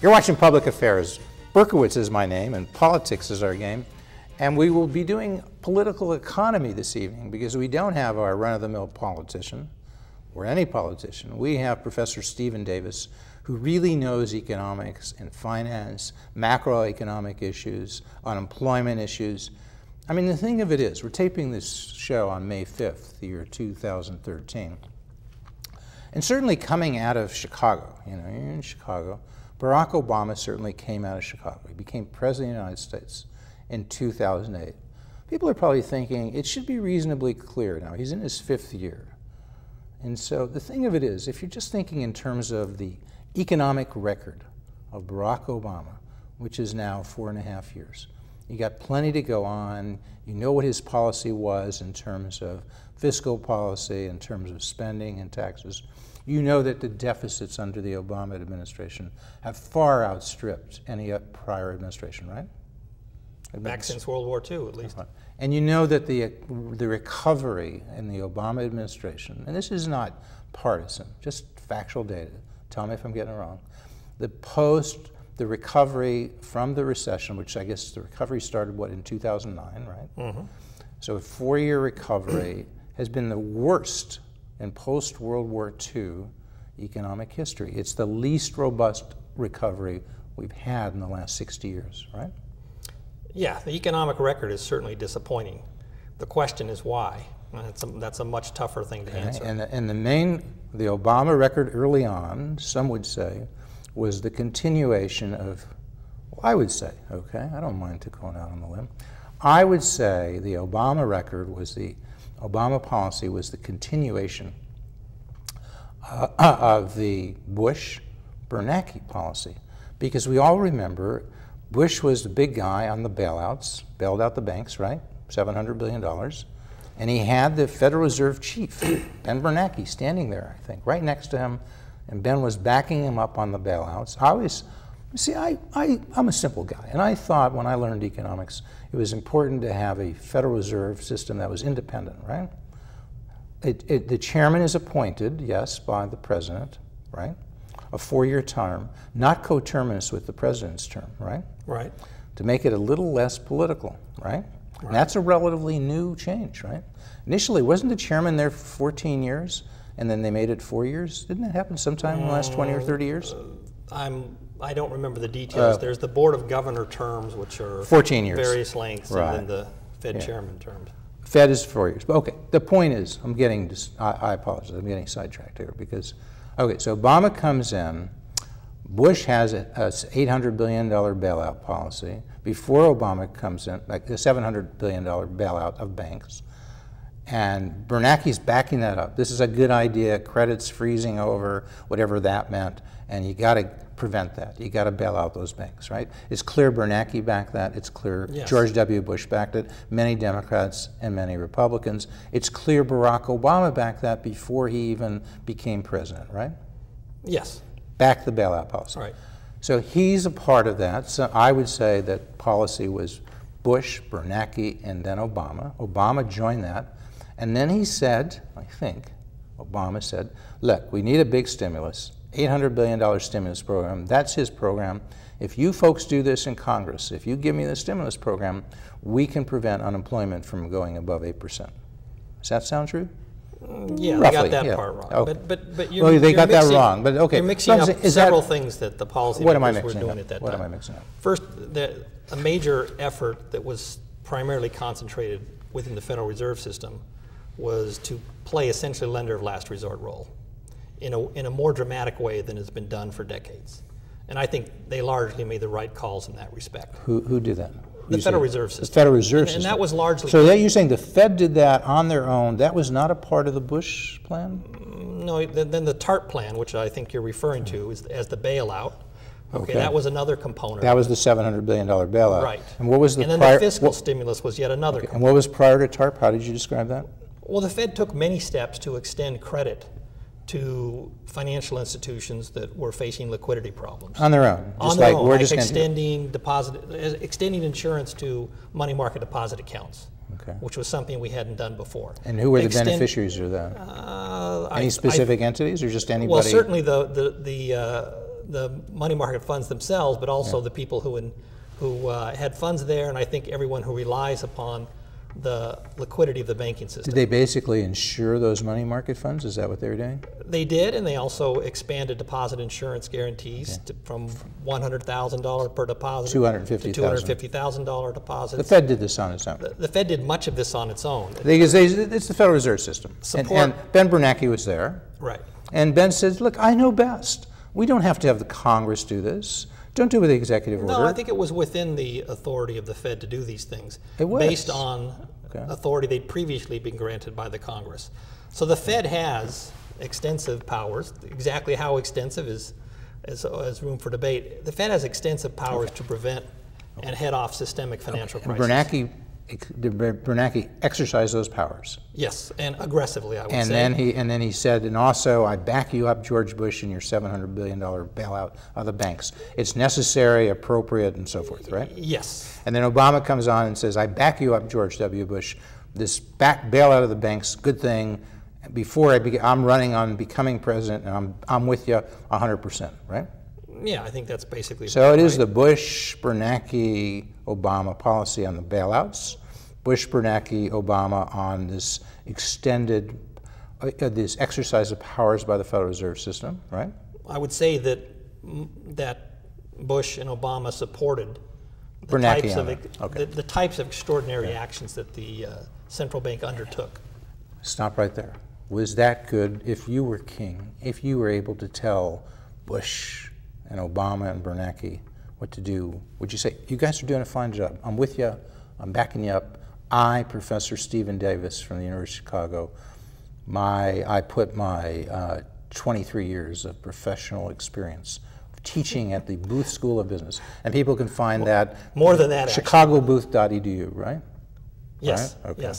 You're watching Public Affairs. Berkowitz is my name, and politics is our game. And we will be doing political economy this evening because we don't have our run-of-the-mill politician, or any politician. We have Professor Stephen Davis, who really knows economics and finance, macroeconomic issues, unemployment issues. I mean, the thing of it is, we're taping this show on May 5th, the year 2013. And certainly coming out of Chicago, you know, you're in Chicago, Barack Obama certainly came out of Chicago. He became president of the United States in 2008. People are probably thinking, it should be reasonably clear now. He's in his 5th year. And so the thing of it is, if you're just thinking in terms of the economic record of Barack Obama, which is now 4.5 years, you got plenty to go on. You know what his policy was in terms of fiscal policy, in terms of spending and taxes. You know that the deficits under the Obama administration have far outstripped any prior administration, right? Back since World War II, at least. And you know that the recovery in the Obama administration, and this is not partisan, just factual data, tell me if I'm getting it wrong, the recovery from the recession, which I guess the recovery started, what, in 2009, right? Mm-hmm. So a 4-year recovery has been the worst in post-World War II economic history. It's the least robust recovery we've had in the last 60 years, right? Yeah, the economic record is certainly disappointing. The question is why. That's a much tougher thing to answer. And the Obama record early on, some would say, was the continuation of, well, I would say, okay, I don't mind going out on the limb. I would say the Obama record was Obama policy was the continuation of the Bush-Bernanke policy. Because we all remember Bush was the big guy on the bailouts, bailed out the banks, right? $700 billion. And he had the Federal Reserve chief, Ben Bernanke, standing there, I think, right next to him. And Ben was backing him up on the bailouts. I'm a simple guy. And I thought when I learned economics, it was important to have a Federal Reserve system that was independent, right? The chairman is appointed, yes, by the president, right? A 4-year term, not coterminous with the president's term, right? Right. To make it a little less political, right? And that's a relatively new change, right? Initially, wasn't the chairman there for 14 years, and then they made it 4 years? Didn't that happen sometime in the last 20 or 30 years? I don't remember the details. There's the Board of Governor terms, which are 14 years. Various lengths, right. And then the Fed chairman terms. Fed is 4 years. But okay, the point is, I apologize, I'm getting sidetracked here because, okay, so Obama comes in, Bush has a $800 billion bailout policy. Before Obama comes in, like the $700 billion bailout of banks. And Bernanke's backing that up. This is a good idea, credit's freezing over, whatever that meant, and you got to prevent that. You got to bail out those banks, right? It's clear Bernanke backed that. It's clear George W. Bush backed it, many Democrats and many Republicans. It's clear Barack Obama backed that before he even became president, right? Yes. Backed the bailout policy. Right. So he's a part of that. So I would say that policy was Bush, Bernanke, and then Obama. Obama joined that. And then he said, I think, Obama said, look, we need a big stimulus, $800 billion stimulus program. That's his program. If you folks do this in Congress, if you give me the stimulus program, we can prevent unemployment from going above 8%. Does that sound true? Yeah, roughly, they got that part wrong. Okay. But they got that wrong. But okay, you're mixing up several things that the policymakers were doing at that time. What am I mixing up? First, a major effort that was primarily concentrated within the Federal Reserve System was to play essentially lender of last resort role in a more dramatic way than has been done for decades. And I think they largely made the right calls in that respect. Who did that? The Federal Reserve System. The Federal Reserve System. And that was largely... So you're saying the Fed did that on their own. That was not a part of the Bush plan? No, then the TARP plan, which I think you're referring to as the bailout. Okay, that was another component. That was the $700 billion bailout. Right. And what was the then the fiscal stimulus was yet another component. And what was prior to TARP? How did you describe that? Well, the Fed took many steps to extend credit to financial institutions that were facing liquidity problems. On their own? On their own, like extending insurance to money market deposit accounts, which was something we hadn't done before. And who were the beneficiaries of that? Any specific entities or just anybody? Well, certainly the money market funds themselves, but also the people who had funds there, and I think everyone who relies upon the liquidity of the banking system. Did they basically insure those money market funds? Is that what they were doing? They did, and they also expanded deposit insurance guarantees from $100,000 per deposit to $250,000 deposits. The Fed did this on its own. The Fed did much of this on its own. Because it's the Federal Reserve System. And Ben Bernanke was there. Right. And Ben says, look, I know best. We don't have to have the Congress do this. Don't do it with the executive order. No, I think it was within the authority of the Fed to do these things. It was. Based on authority they'd previously been granted by the Congress. So the Fed has extensive powers. Exactly how extensive is room for debate. The Fed has extensive powers to prevent and head off systemic financial crises. Bernanke exercised those powers. Yes, and aggressively, I would say. And then he said, and also, I back you up, George Bush, in your $700 billion bailout of the banks. It's necessary, appropriate, and so forth, right? Yes. And then Obama comes on and says, I back you up, George W. Bush. This bailout of the banks, good thing. Before I'm running on becoming president, and I'm with you 100%, right? Yeah, I think that's basically so. It is the Bush, Bernanke, Obama policy on the bailouts, Bush, Bernanke, Obama on this extended, this exercise of powers by the Federal Reserve System, right? I would say that Bush and Obama supported the types of extraordinary actions that the central bank undertook. Stop right there. Was that good if you were king, if you were able to tell Bush and Obama and Bernanke what to do? Would you say, you guys are doing a fine job. I'm with you. I'm backing you up. I, Professor Stephen Davis from the University of Chicago, I put my 23 years of professional experience teaching at the Booth School of Business. And people can find that. More than that, chicagobooth.edu, right? Yes, right? Okay.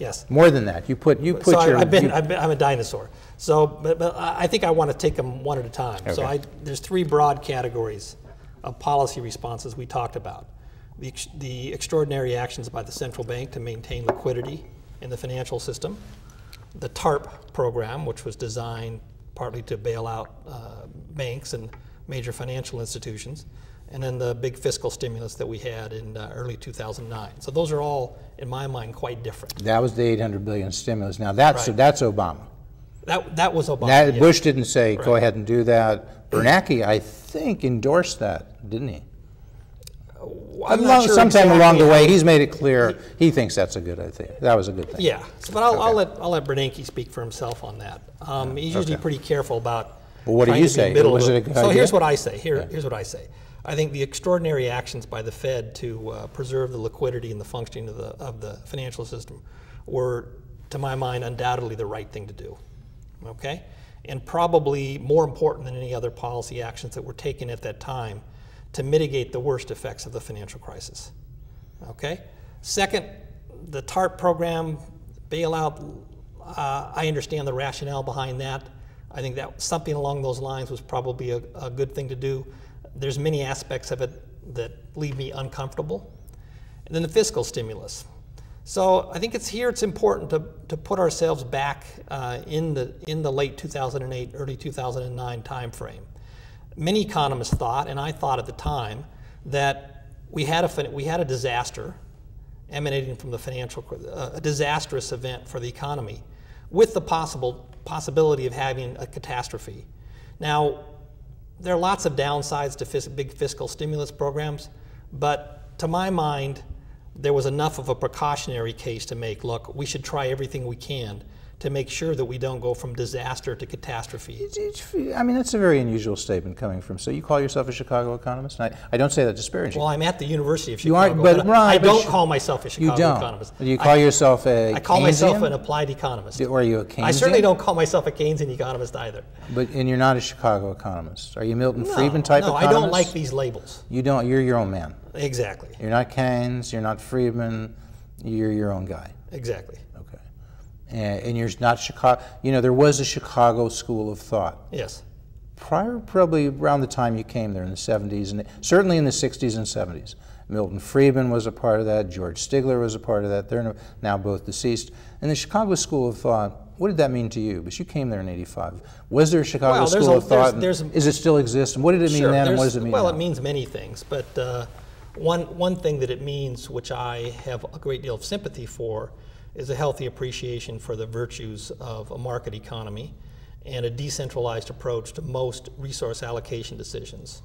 Yes. More than that. I'm a dinosaur. So, but I think I want to take them one at a time. Okay. So there's three broad categories of policy responses we talked about. The extraordinary actions by the central bank to maintain liquidity in the financial system. The TARP program, which was designed partly to bail out banks and major financial institutions. And then the big fiscal stimulus that we had in early 2009. So those are all, in my mind, quite different. That was the $800 billion stimulus. Now that's Obama. That was Obama. Yes. Bush didn't say go ahead and do that. Bernanke, I think, endorsed that, didn't he? Sometime along the way, he's made it clear he thinks that's a good idea. That was a good thing. Yeah, but I'll let Bernanke speak for himself on that. He's usually pretty careful about. Well, what do you say? Was it a good idea? So here's what I say. Here's what I say. I think the extraordinary actions by the Fed to preserve the liquidity and the functioning of the financial system were, to my mind, undoubtedly the right thing to do. Okay, and probably more important than any other policy actions that were taken at that time to mitigate the worst effects of the financial crisis. Okay. Second, the TARP program bailout. I understand the rationale behind that. I think that something along those lines was probably a good thing to do. There's many aspects of it that leave me uncomfortable. And then the fiscal stimulus. So I think it's important to put ourselves back in the late 2008, early 2009 timeframe. Many economists thought, and I thought at the time, that we had a disaster emanating from the a disastrous event for the economy, with the possibility of having a catastrophe. Now, there are lots of downsides to big fiscal stimulus programs, but to my mind, there was enough of a precautionary case to make. Look, we should try everything we can to make sure that we don't go from disaster to catastrophe. I mean, that's a very unusual statement coming from. So you call yourself a Chicago economist? And I don't say that disparagingly. Well, I'm at the University of Chicago. You are, but I don't call myself a Chicago economist. You call yourself a I call myself an applied economist. Or are you a Keynesian? I certainly don't call myself a Keynesian economist either. And you're not a Chicago economist. Are you Milton Friedman type economist? No, I don't like these labels. You don't. You're your own man. Exactly. You're not Keynes. You're not Friedman. You're your own guy. Exactly. Okay. And you're not Chicago. You know, there was a Chicago school of thought. Yes. Probably around the time you came there in the 70s, and certainly in the 60s and 70s. Milton Friedman was a part of that. George Stigler was a part of that. They're now both deceased. And the Chicago school of thought what did that mean to you? Because you came there in '85. Was there a Chicago Well, School of Thought? there's Does it still exist? And what did it mean Sure, then, and what does it mean now? Well, it means many things, but one thing that it means, which I have a great deal of sympathy for, is a healthy appreciation for the virtues of a market economy and a decentralized approach to most resource allocation decisions.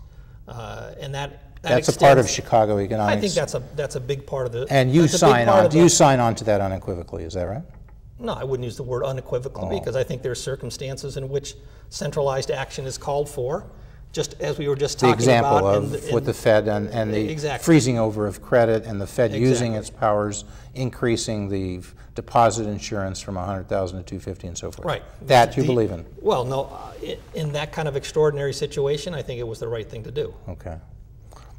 And that's a part of Chicago economics. I think that's a big part of the. And you sign on. Do you sign on to that unequivocally? Is that right? No, I wouldn't use the word unequivocally because I think there are circumstances in which centralized action is called for, just as we were just talking about. The example of with the Fed and the exactly. freezing over of credit and the Fed using its powers, increasing the deposit insurance from 100,000 to 250 and so forth. Right. That you believe in? Well, no. In that kind of extraordinary situation, I think it was the right thing to do. Okay.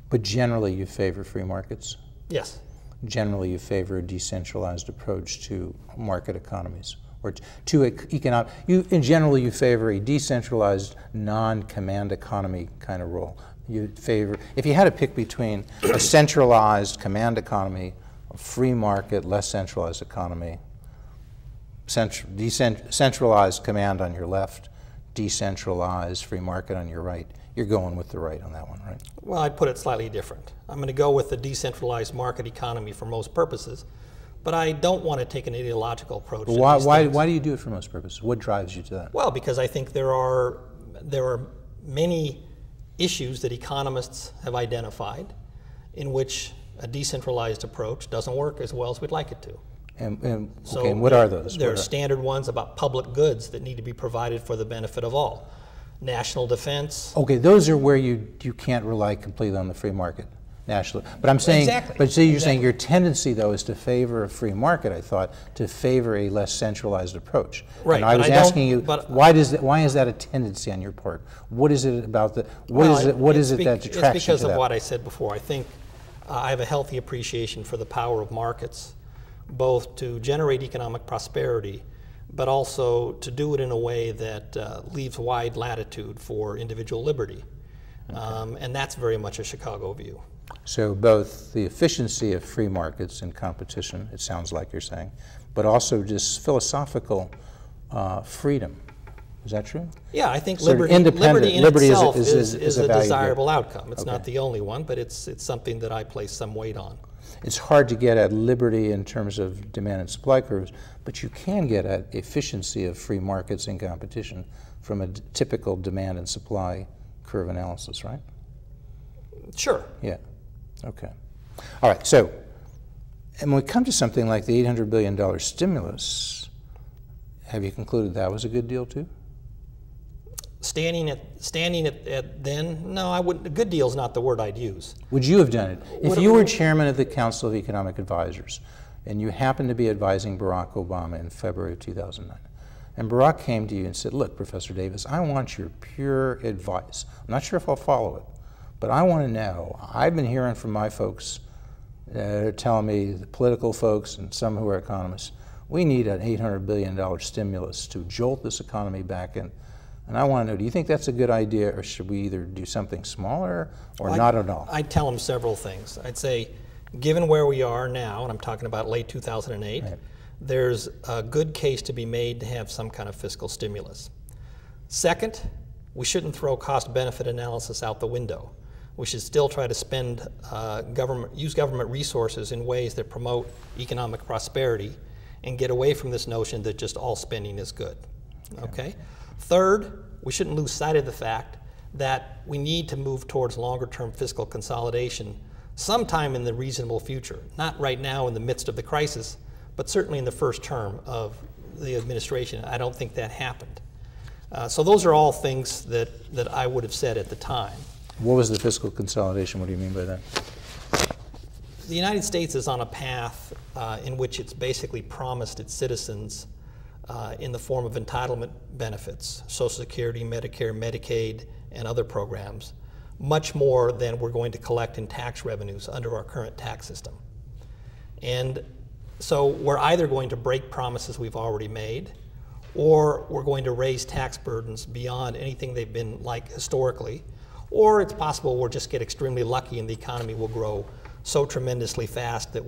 But generally you favor free markets? Yes. Generally you favor a decentralized approach to market economies, or to economic, in general you favor a decentralized non-command economy kind of role. You favor, if you had to pick between a centralized command economy, a free market, less centralized economy, centralized command on your left, decentralized free market on your right, you're going with the right on that one, right? Well, I'd put it slightly different. I'm going to go with the decentralized market economy for most purposes, but I don't want to take an ideological approach. Why do you do it for most purposes? What drives you to that? Well, because I think there are many issues that economists have identified in which a decentralized approach doesn't work as well as we'd like it to. And what are those? There are standard ones about public goods that need to be provided for the benefit of all. National defense. Okay, those are where you can't rely completely on the free market nationally. But I'm saying, exactly. But you're saying your tendency though is to favor a free market. I thought to favor a less centralized approach. Right. And I was asking you, why is that a tendency on your part? What is it about the what is it that detracts you to that? It's because of what I said before. I think I have a healthy appreciation for the power of markets, both to generate economic prosperity, but also to do it in a way that leaves wide latitude for individual liberty. Okay. And that's very much a Chicago view. So both the efficiency of free markets and competition, it sounds like you're saying, but also just philosophical freedom. Is that true? Yeah, I think liberty in itself is a desirable outcome. It's not the only one, but it's something that I place some weight on. It's hard to get at liberty in terms of demand and supply curves, but you can get at efficiency of free markets and competition from a typical demand and supply curve analysis, right? Sure. Yeah. Okay. All right. So, and when we come to something like the $800 billion stimulus, have you concluded that was a good deal too? Standing at then, no, I wouldn't. A good deal is not the word I'd use. Would you have done it? If you were chairman of the Council of Economic Advisors and you happened to be advising Barack Obama in February of 2009, and Barack came to you and said, look, Professor Davis, I want your pure advice. I'm not sure if I'll follow it, but I want to know. I've been hearing from my folks telling me, the political folks and some who are economists, we need an $800 billion stimulus to jolt this economy back in. And I want to know, do you think that's a good idea, or should we either do something smaller or not at all? I'd tell them several things. I'd say, given where we are now, and I'm talking about late 2008, right, there's a good case to be made to have some kind of fiscal stimulus. Second, we shouldn't throw cost-benefit analysis out the window. We should still try to spend use government resources in ways that promote economic prosperity and get away from this notion that just all spending is good. Okay? Third, we shouldn't lose sight of the fact that we need to move towards longer-term fiscal consolidation sometime in the reasonable future. Not right now in the midst of the crisis, but certainly in the first term of the administration. I don't think that happened. So those are all things that I would have said at the time. What was the fiscal consolidation? What do you mean by that? The United States is on a path in which it's basically promised its citizens in the form of entitlement benefits, Social Security, Medicare, Medicaid, and other programs, much more than we're going to collect in tax revenues under our current tax system. And so we're either going to break promises we've already made, or we're going to raise tax burdens beyond anything they've been like historically, or it's possible we'll just get extremely lucky and the economy will grow so tremendously fast that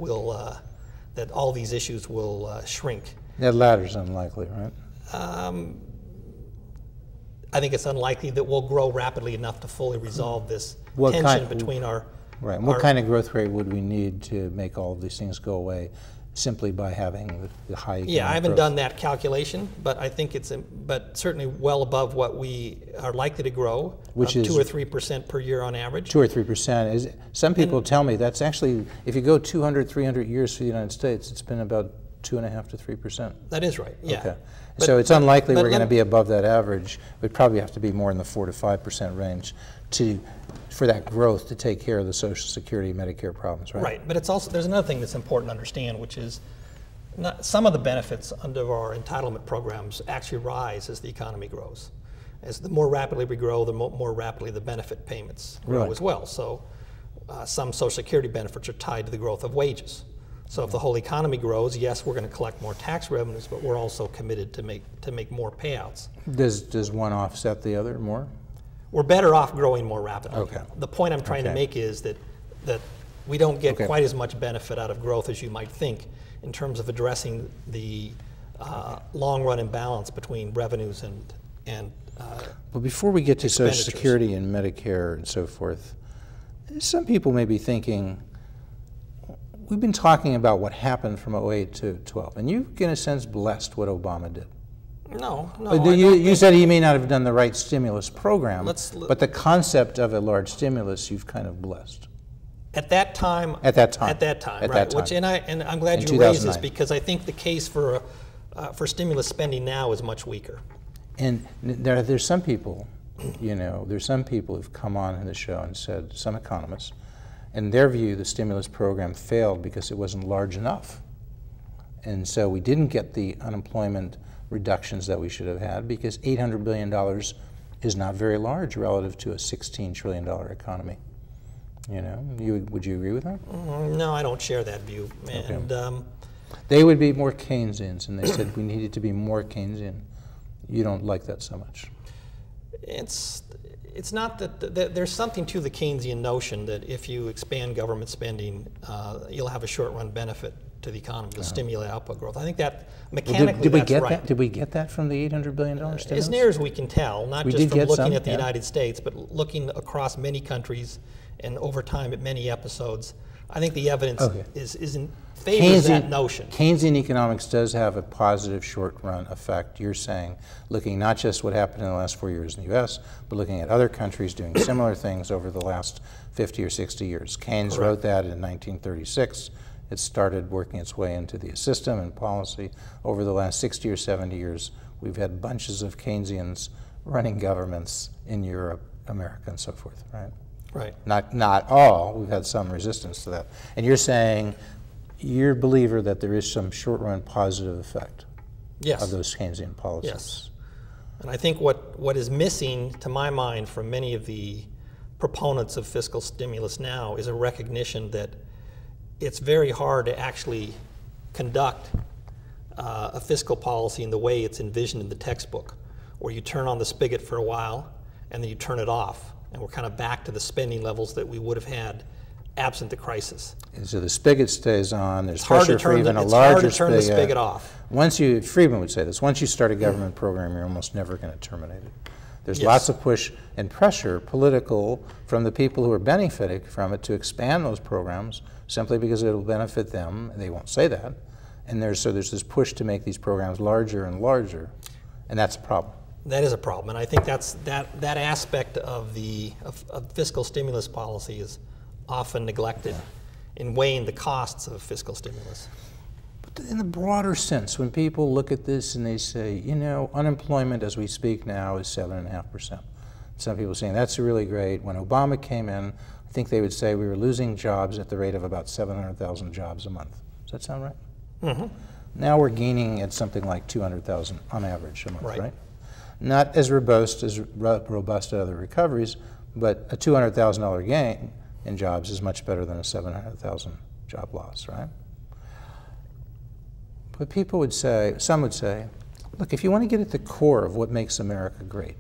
that all these issues will shrink. That latter's unlikely, right? I think it's unlikely that we'll grow rapidly enough to fully resolve this tension between our... Right. What kind of growth rate would we need to make all of these things go away simply by having the high economic Yeah, I haven't growth? done that calculation, but I think it's, but certainly well above what we are likely to grow, which is 2 or 3% per year on average. 2 or 3% is. Some people tell me that's actually, if you go 200, 300 years for the United States, it's been about 2.5 to 3%. That is right. Yeah. Okay. So it's unlikely we're going to be above that average. We'd probably have to be more in the 4 to 5% range for that growth to take care of the Social Security, Medicare problems, right? Right, but it's also, there's another thing that's important to understand, which is some of the benefits under our entitlement programs actually rise as the economy grows. As the more rapidly we grow, the more rapidly the benefit payments grow as well. So some Social Security benefits are tied to the growth of wages. So if the whole economy grows, yes, we're going to collect more tax revenues, but we're also committed to make more payouts. Does one offset the other more? We're better off growing more rapidly. Okay. The point I'm trying to make is that we don't get quite as much benefit out of growth as you might think in terms of addressing the long-run imbalance between revenues and well, before we get to Social Security and Medicare and so forth, some people may be thinking, we've been talking about what happened from 08 to 12, and you, in a sense, blessed what Obama did. No. You said he may not have done the right stimulus program, but the concept of a large stimulus you've kind of blessed. At that time, right? Which, and I'm glad you raised this, because I think the case for stimulus spending now is much weaker. And there's some people, there's some people who've come on in the show and said, some economists, in their view, the stimulus program failed because it wasn't large enough. And so we didn't get the unemployment reductions that we should have had, because $800 billion is not very large relative to a $16 trillion economy. Would you agree with that? No, I don't share that view. And they would be more Keynesians, and they said we needed to be more Keynesian. You don't like that so much. It's not that there's something to the Keynesian notion that if you expand government spending, you'll have a short-run benefit to the economy. You'll stimulate output growth. I think that mechanically that's right. Did we get that from the $800 billion stimulus? As near as we can tell, not just from looking at the United States, but looking across many countries and over time at many episodes. I think the evidence is in favor of that notion. Keynesian economics does have a positive short-run effect. You're saying, looking not just what happened in the last 4 years in the U.S., but looking at other countries doing similar things over the last 50 or 60 years. Keynes wrote that in 1936. It started working its way into the system and policy. Over the last 60 or 70 years, we've had bunches of Keynesians running governments in Europe, America, and so forth, right? Right. Not all. We've had some resistance to that. And you're saying you're a believer that there is some short-run positive effect of those Keynesian policies. Yes. And I think what is missing, to my mind, from many of the proponents of fiscal stimulus now is a recognition that it's very hard to actually conduct a fiscal policy in the way it's envisioned in the textbook, where you turn on the spigot for a while and then you turn it off, and we're kind of back to the spending levels that we would have had absent the crisis. And so the spigot stays on. There's pressure for even a larger spigot. It's hard to turn the spigot off. Friedman would say this, once you start a government program, you're almost never going to terminate it. There's lots of push and pressure, political, from the people who are benefiting from it to expand those programs simply because it'll benefit them. They won't say that. And there's this push to make these programs larger and larger, and that's a problem. That is a problem, and I think that aspect of fiscal stimulus policy is often neglected in weighing the costs of fiscal stimulus. But in the broader sense, when people look at this and they say, unemployment as we speak now is 7.5%. Some people are saying that's really great. When Obama came in, I think they would say we were losing jobs at the rate of about 700,000 jobs a month. Does that sound right? Mm-hmm. Now we're gaining at something like 200,000 on average a month, right? Not as robust as other recoveries, but a $200,000 gain in jobs is much better than a 700,000 job loss, right? But people would say, some would say, look, if you want to get at the core of what makes America great,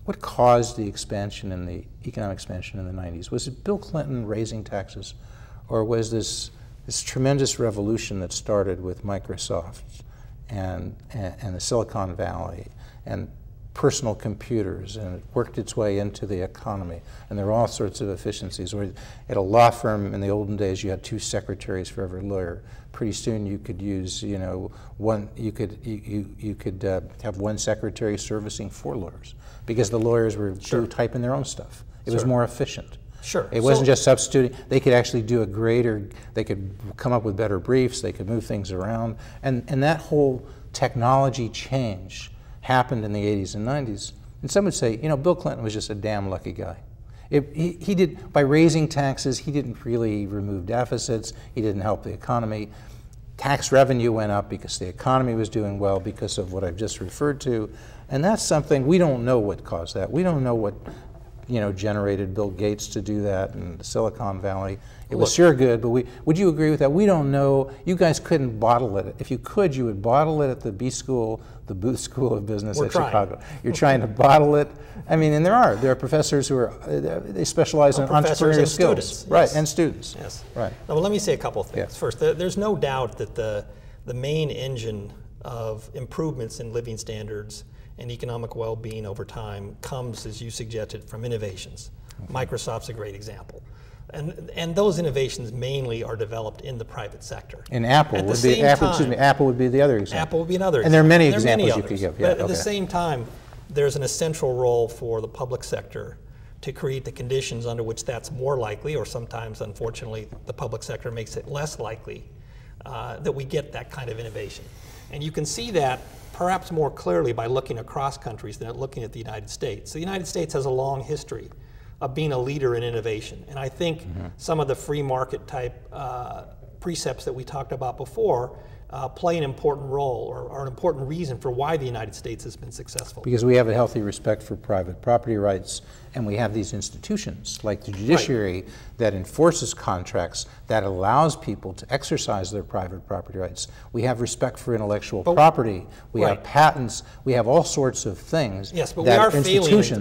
what caused the expansion in the economic expansion in the 90s? Was it Bill Clinton raising taxes, or was this tremendous revolution that started with Microsoft and the Silicon Valley and personal computers, and it worked its way into the economy. And there are all sorts of efficiencies. Where at a law firm in the olden days, you had 2 secretaries for every lawyer. Pretty soon, you could use, one. You could have 1 secretary servicing 4 lawyers, because the lawyers were typing their own stuff. It was more efficient. Sure. It wasn't just substituting. They could actually do they could come up with better briefs, they could move things around. And that whole technology change happened in the 80s and 90s. And some would say, Bill Clinton was just a damn lucky guy. He did, by raising taxes, he didn't really remove deficits, he didn't help the economy. Tax revenue went up because the economy was doing well because of what I've just referred to. And that's something, we don't know what caused that. We don't know what generated Bill Gates to do that in the Silicon Valley. It was sure good, but would you agree with that? We don't know. You guys couldn't bottle it. If you could, you would bottle it at the B School, the Booth School of Business at Chicago. You're trying to bottle it. I mean, and there are professors who they specialize in entrepreneurial skills. Students. Right, yes. And students. Yes. Right. Now, well, let me say a couple of things. Yeah. First, there's no doubt that the main engine of improvements in living standards and economic well-being over time comes, as you suggested, from innovations. Microsoft's a great example. And those innovations mainly are developed in the private sector. And Apple would be Apple would be the other example. Apple would be another example. And there are many examples you could give. Yeah, but at the same time, there's an essential role for the public sector to create the conditions under which that's more likely, or sometimes, unfortunately, the public sector makes it less likely that we get that kind of innovation. And you can see that perhaps more clearly by looking across countries than looking at the United States. The United States has a long history of being a leader in innovation. And I think some of the free market type precepts that we talked about before play an important role, or are an important reason for why the United States has been successful. Because we have a healthy respect for private property rights, and we have these institutions like the judiciary that enforces contracts, that allows people to exercise their private property rights. We have respect for intellectual property. We have patents. We have all sorts of things. Yes, but that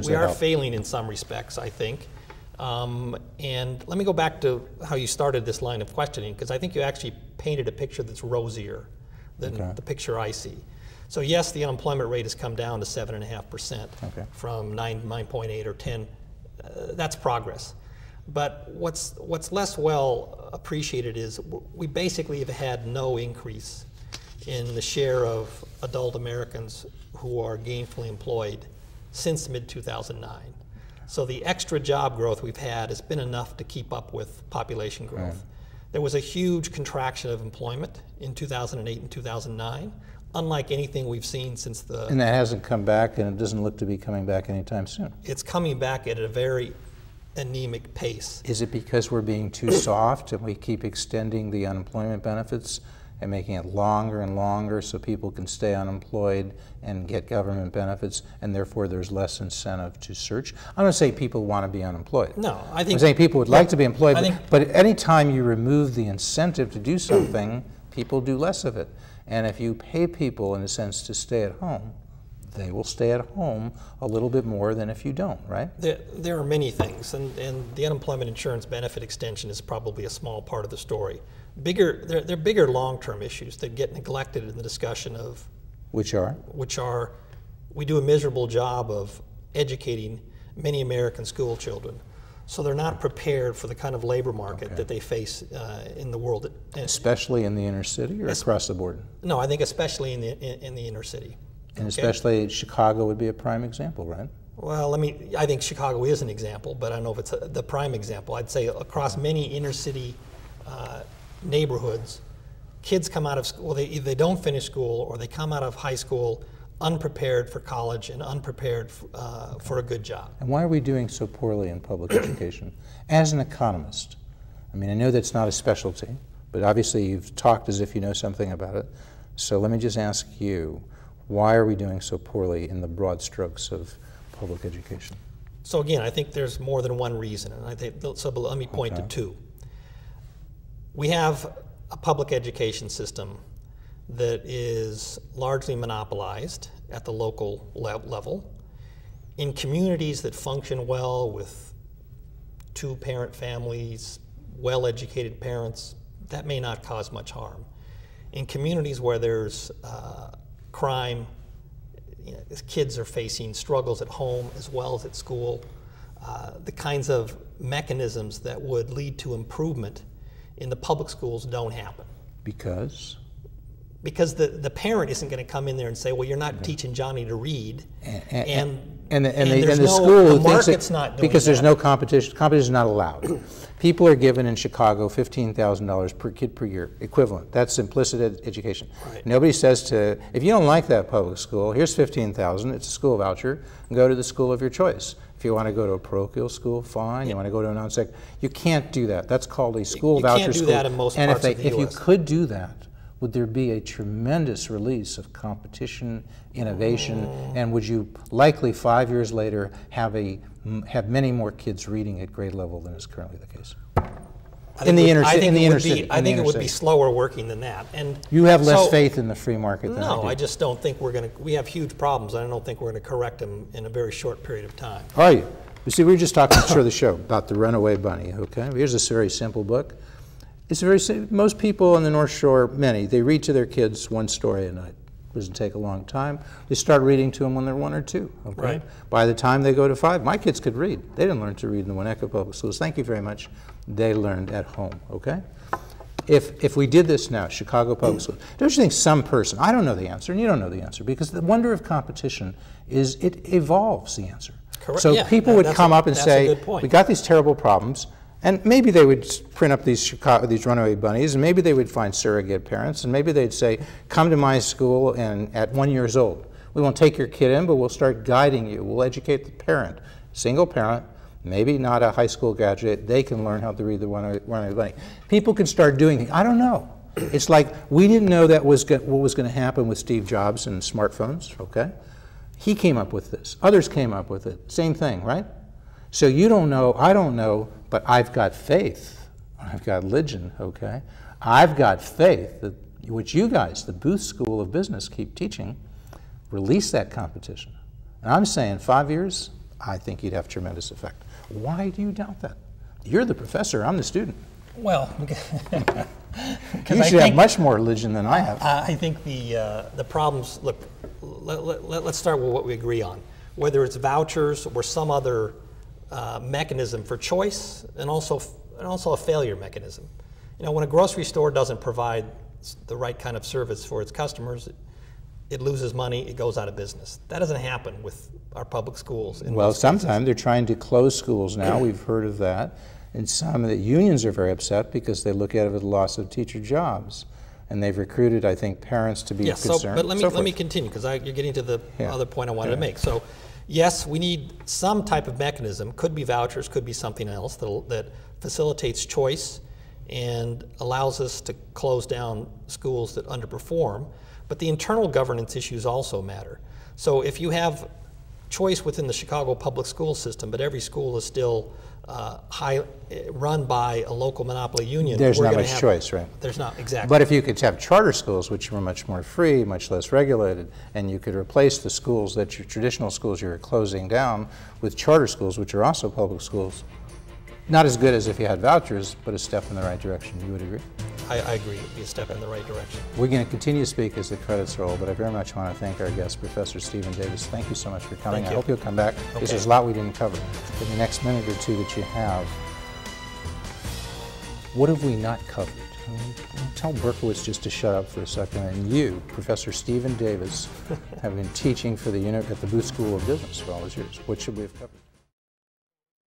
we are failing in some respects, I think. And let me go back to how you started this line of questioning, because I think you actually painted a picture that's rosier than the picture I see. So yes, the unemployment rate has come down to 7.5% from 9.8 or 10. That's progress. But what's less well appreciated is we basically have had no increase in the share of adult Americans who are gainfully employed since mid-2009. So the extra job growth we've had has been enough to keep up with population growth. There was a huge contraction of employment in 2008 and 2009, unlike anything we've seen since the... And that hasn't come back, and it doesn't look to be coming back anytime soon. It's coming back at a very anemic pace. Is it because we're being too soft and we keep extending the unemployment benefits and making it longer and longer so people can stay unemployed and get government benefits, and therefore there's less incentive to search? I don't say people want to be unemployed. No, I think... I'm saying people would like to be employed, but any time you remove the incentive to do something, people do less of it. And if you pay people, in a sense, to stay at home, they will stay at home a little bit more than if you don't, right? There are many things, and the unemployment insurance benefit extension is probably a small part of the story. There are bigger long-term issues that get neglected in the discussion of... Which are, we do a miserable job of educating many American school children, so they're not prepared for the kind of labor market that they face in the world. Especially in the inner city, or across the board? No, I think especially in the inner city. And especially Chicago would be a prime example, right? Well, I think Chicago is an example, but I don't know if it's the prime example. I'd say across many inner city neighborhoods, kids come out of school, either they don't finish school or they come out of high school unprepared for college and unprepared for a good job. And why are we doing so poorly in public education? As an economist, I mean, I know that's not a specialty, but obviously you've talked as if you know something about it. So let me just ask you, why are we doing so poorly in the broad strokes of public education? So again, I think there's more than one reason, and I think so. But let me point to two. We have a public education system that is largely monopolized at the local level. In communities that function well with two-parent families, well-educated parents, that may not cause much harm. in communities where there's crime, kids are facing struggles at home as well as at school, the kinds of mechanisms that would lead to improvement in the public schools don't happen. Because? Because the parent isn't going to come in there and say, well, you're not teaching Johnny to read, and the school the market's not doing because there's that. no competition. Competition is not allowed. People are given in Chicago $15,000 per kid per year, equivalent. That's implicit education. Right. Nobody says to, if you don't like that public school, here's $15,000. It's a school voucher. Go to the school of your choice. If you want to go to a parochial school, fine. You want to go to a non-sec, you can't do that. That's called a school voucher can't do school. that in most and parts of the if you US. could do that, would there be a tremendous release of competition, innovation, and would you likely 5 years later have many more kids reading at grade level than is currently the case? I think it would be slower working than that. And you have less faith in the free market than I do. No, I just don't think we have huge problems, and I don't think we're going to correct them in a very short period of time. Are you? You see, we were just talking before the show about the Runaway Bunny, okay? Here's this very simple book. It's most people on the North Shore, they read to their kids one story a night. It doesn't take a long time. They start reading to them when they're 1 or 2, okay? Right. By the time they go to 5, my kids could read. They didn't learn to read in the Winnetka Public Schools. Thank you very much. They learned at home, okay? If we did this now, Chicago Public Schools, don't you think some person, I don't know the answer and you don't know the answer, because the wonder of competition is it evolves the answer. Correct. So people would come up and say, we got these terrible problems, and maybe they would print up these runaway bunnies, and maybe they would find surrogate parents, and maybe they'd say, come to my school and at 1 year old. We won't take your kid in, but we'll start guiding you. We'll educate the parent, single parent, maybe not a high school graduate. They can learn how to read the runaway bunny. People can start doing things. I don't know. It's like we didn't know that what was going to happen with Steve Jobs and smartphones, okay? He came up with this. Others came up with it. Same thing, right? So you don't know, I don't know, but I've got faith. I've got religion, okay? I've got faith that what you guys, the Booth School of Business, keep teaching, release that competition. And I'm saying 5 years, I think you'd have tremendous effect. Why do you doubt that? You're the professor, I'm the student. Well, you should have much more religion than I have. I think the problems, look, let's start with what we agree on. Whether it's vouchers or some other mechanism for choice, and also a failure mechanism. You know, when a grocery store doesn't provide the right kind of service for its customers, it loses money, it goes out of business. That doesn't happen with our public schools. Well, sometimes they're trying to close schools now. We've heard of that. And some of the unions are very upset because they look at it as a loss of teacher jobs. And they've recruited, I think, parents to be concerned. But let me continue, because you're getting to the other point I wanted to make. So, yes, we need some type of mechanism. Could be vouchers, could be something else that facilitates choice and allows us to close down schools that underperform. But the internal governance issues also matter. So if you have choice within the Chicago public school system, but every school is still run by a local monopoly union, there's not much choice, right? There's not, exactly. But if you could have charter schools, which were much more free, much less regulated, and you could replace the schools that your traditional schools you're closing down with charter schools, which are also public schools, not as good as if you had vouchers, but a step in the right direction. You would agree? I agree. It would be a step in the right direction. We're going to continue to speak as the credits roll, but I very much want to thank our guest, Professor Stephen Davis. Thank you so much for coming. I hope you'll come back. Okay. There's a lot we didn't cover. In the next minute or two that you have, what have we not covered? Tell Berkowitz just to shut up for a second. And you, Professor Stephen Davis, have been teaching for at the Booth School of Business for all these years. What should we have covered?